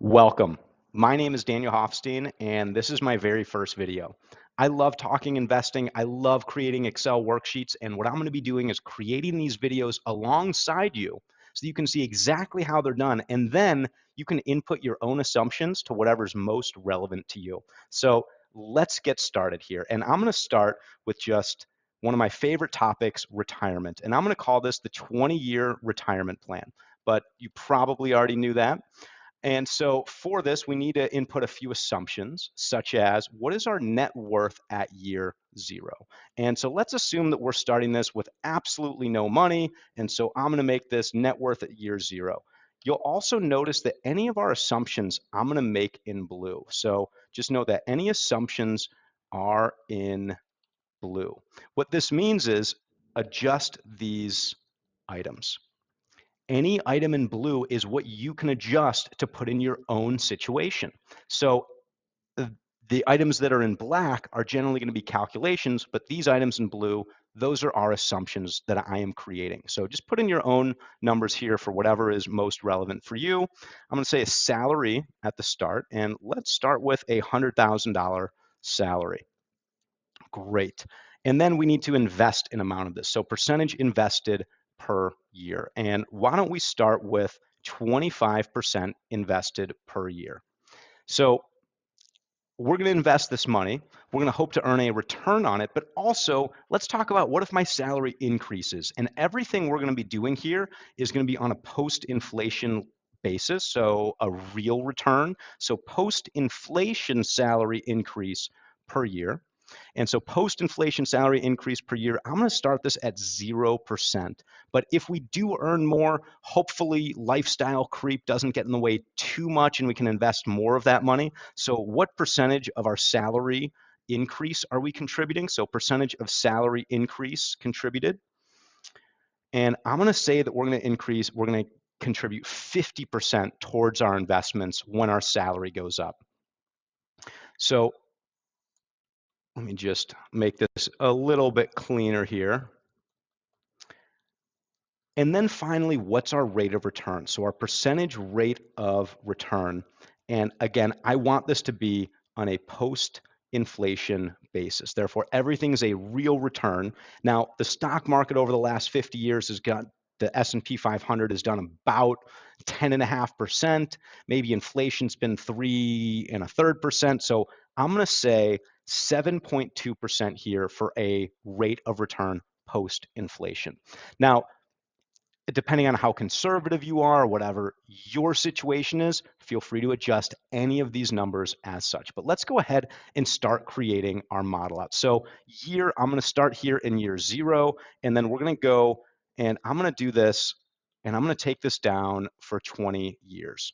Welcome. My name is Daniel Hofstein, and this is my very first video. I love talking investing. I love creating Excel worksheets, and what I'm going to be doing is creating these videos alongside you so you can see exactly how they're done, and then you can input your own assumptions to whatever's most relevant to you. So let's get started here, and I'm going to start with just one of my favorite topics, retirement, and I'm going to call this the 20-year retirement plan, but you probably already knew that. And so for this, we need to input a few assumptions, such as what is our net worth at year zero? And so let's assume that we're starting this with absolutely no money. And so I'm going to make this net worth at year zero. You'll also notice that any of our assumptions I'm going to make in blue. So just know that any assumptions are in blue. What this means is adjust these items. Any item in blue is what you can adjust to put in your own situation. So the items that are in black are generally going to be calculations, but these items in blue, those are our assumptions that I am creating. So just put in your own numbers here for whatever is most relevant for you. I'm going to say a salary at the start, and let's start with a $100,000 salary. Great. And then we need to invest an amount of this. So percentage invested per year. And why don't we start with 25% invested per year? So we're going to invest this money. We're going to hope to earn a return on it, but also let's talk about what if my salary increases? And everything we're going to be doing here is going to be on a post-inflation basis, so a real return. So post-inflation salary increase per year. And so post-inflation salary increase per year, I'm going to start this at 0%. But if we do earn more, hopefully lifestyle creep doesn't get in the way too much and we can invest more of that money. So what percentage of our salary increase are we contributing? So percentage of salary increase contributed. And I'm going to say that we're going to contribute 50% towards our investments when our salary goes up. So let me just make this a little bit cleaner here. And then finally, what's our rate of return? So our percentage rate of return. And again, I want this to be on a post-inflation basis. Therefore, everything's a real return. Now, the stock market over the last 50 years has got the S&P 500 has done about 10.5%. Maybe inflation's been 3.33%. So I'm going to say 7.2% here for a rate of return post-inflation. Now, depending on how conservative you are, or whatever your situation is, feel free to adjust any of these numbers as such. But let's go ahead and start creating our model out. So I'm going to start here in year zero, and then we're going to go and I'm going to do this, and I'm going to take this down for 20 years.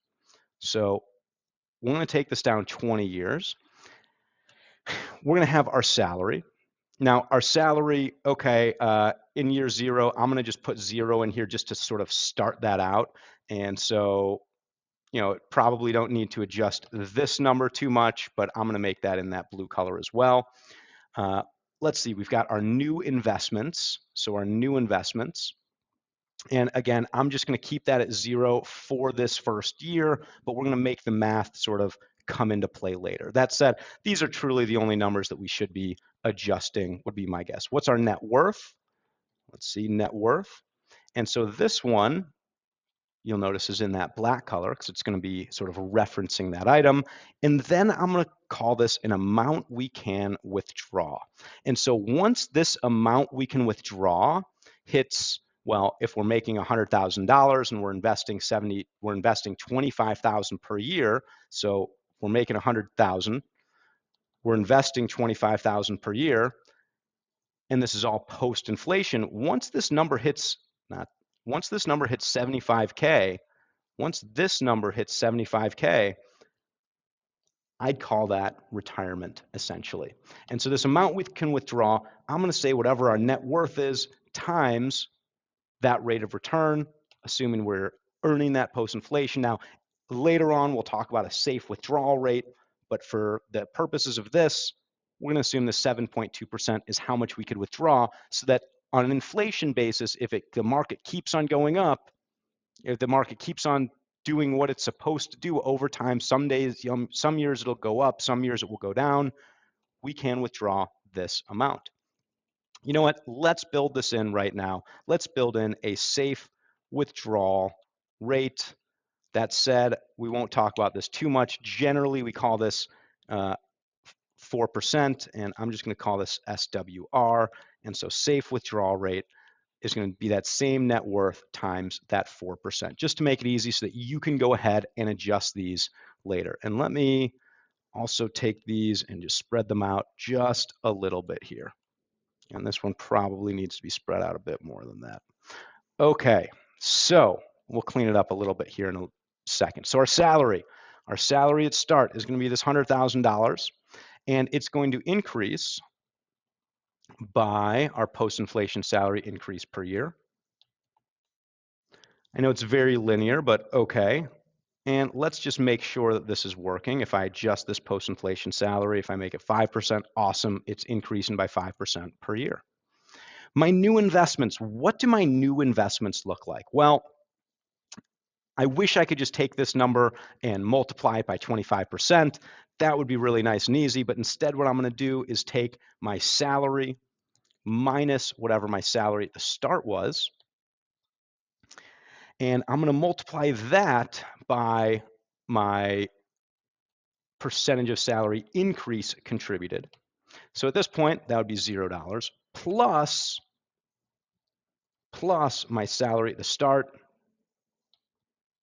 So we're going to take this down 20 years. We're going to have our salary. Now, our salary, okay, in year zero, I'm going to just put zero in here just to sort of start that out. And so, probably don't need to adjust this number too much, but I'm going to make that in that blue color as well. Let's see, we've got our new investments. So our new investments. And again, I'm just going to keep that at zero for this first year, but we're going to make the math sort of come into play later. That said, these are truly the only numbers that we should be adjusting, would be my guess. What's our net worth? Let's see, net worth. And so this one, you'll notice, is in that black color because it's going to be sort of referencing that item. And then I'm going to call this an amount we can withdraw. And so once this amount we can withdraw hits, well, if we're making $100,000 and we're investing 25,000 per year, so we're making 100,000, we're investing 25,000 per year, and this is all post-inflation. Once this number hits 75K, once this number hits 75K, I'd call that retirement essentially. And so this amount we can withdraw, I'm going to say whatever our net worth is times that rate of return, assuming we're earning that post-inflation. Now, later on, we'll talk about a safe withdrawal rate, but for the purposes of this, we're going to assume the 7.2% is how much we could withdraw so that on an inflation basis, if the market keeps on going up, if the market keeps on doing what it's supposed to do over time. Some days, some years it'll go up, some years it will go down. We can withdraw this amount. You know what? Let's build this in right now. Let's build in a safe withdrawal rate. That said, we won't talk about this too much. Generally, we call this 4%, and I'm just going to call this SWR. And so safe withdrawal rate is going to be that same net worth times that 4%, just to make it easy so that you can go ahead and adjust these later. And let me also take these and just spread them out just a little bit here. And this one probably needs to be spread out a bit more than that. Okay, so we'll clean it up a little bit here in a second. So our salary at start is going to be this $100,000, and it's going to increase by our post-inflation salary increase per year. I know it's very linear, but okay. And let's just make sure that this is working. If I adjust this post-inflation salary, if I make it 5%, awesome, it's increasing by 5% per year. My new investments, what do my new investments look like? Well, I wish I could just take this number and multiply it by 25%. That would be really nice and easy, but instead what I'm going to do is take my salary minus whatever my salary at the start was, and I'm going to multiply that by my percentage of salary increase contributed. So at this point, that would be $0 plus my salary at the start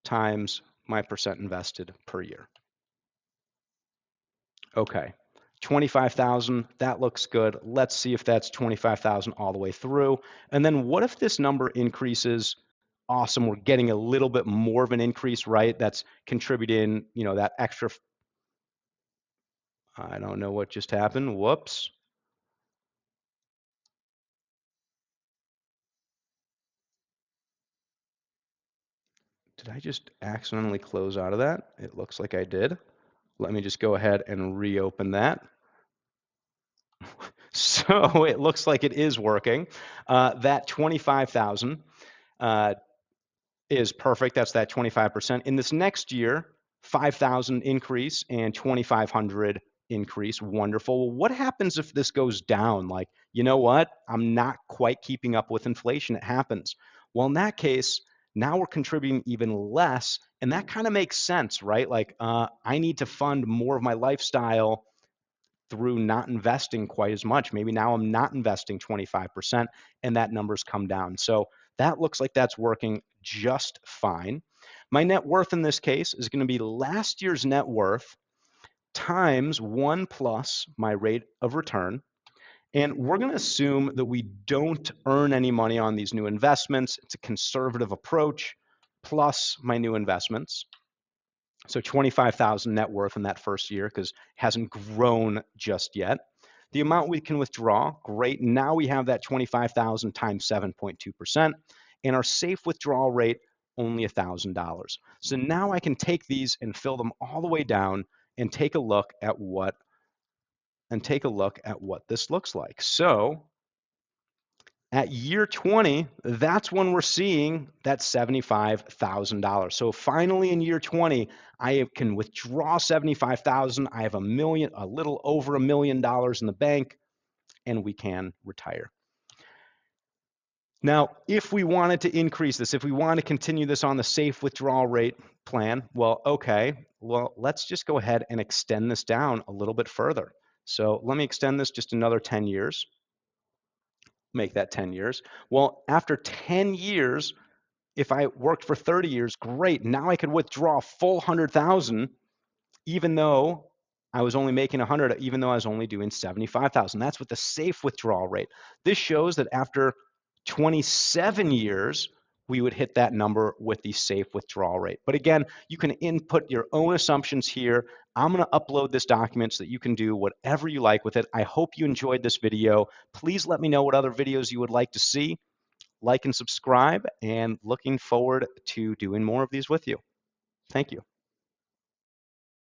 times my percent invested per year. Okay, 25,000, that looks good. Let's see if that's 25,000 all the way through. And then what if this number increases? Awesome, we're getting a little bit more of an increase, right? That's contributing, that extra. I don't know what just happened. Whoops. Did I just accidentally close out of that? It looks like I did. Let me just go ahead and reopen that. So it looks like it is working. That 25,000 is perfect. That's that 25%. In this next year, 5,000 increase and 2,500 increase. Wonderful. What happens if this goes down? Like, you know what? I'm not quite keeping up with inflation. It happens. Well, in that case, now we're contributing even less, and that kind of makes sense, right? Like, I need to fund more of my lifestyle through not investing quite as much. Maybe now I'm not investing 25% and that number's come down. So that looks like that's working just fine. My net worth in this case is going to be last year's net worth times 1 plus my rate of return. And we're going to assume that we don't earn any money on these new investments. It's a conservative approach plus my new investments. So 25,000 net worth in that first year because it hasn't grown just yet. The amount we can withdraw, great. Now we have that 25,000 times 7.2%, and our safe withdrawal rate only $1,000. So now I can take these and fill them all the way down and take a look at what this looks like. So at year 20, that's when we're seeing that $75,000. So finally in year 20, I can withdraw $75,000. I have a little over $1 million in the bank, and we can retire. Now, if we wanted to increase this, if we want to continue this on the safe withdrawal rate plan, well, let's just go ahead and extend this down a little bit further. So let me extend this just another 10 years. Make that 10 years. Well, after 10 years, if I worked for 30 years, great. Now I could withdraw a full 100,000, even though I was only making 100, even though I was only doing 75,000. That's with the safe withdrawal rate. This shows that after 27 years, we would hit that number with the safe withdrawal rate. But again, you can input your own assumptions here. I'm going to upload this document so that you can do whatever you like with it. I hope you enjoyed this video. Please let me know what other videos you would like to see. Like and subscribe, and looking forward to doing more of these with you. Thank you.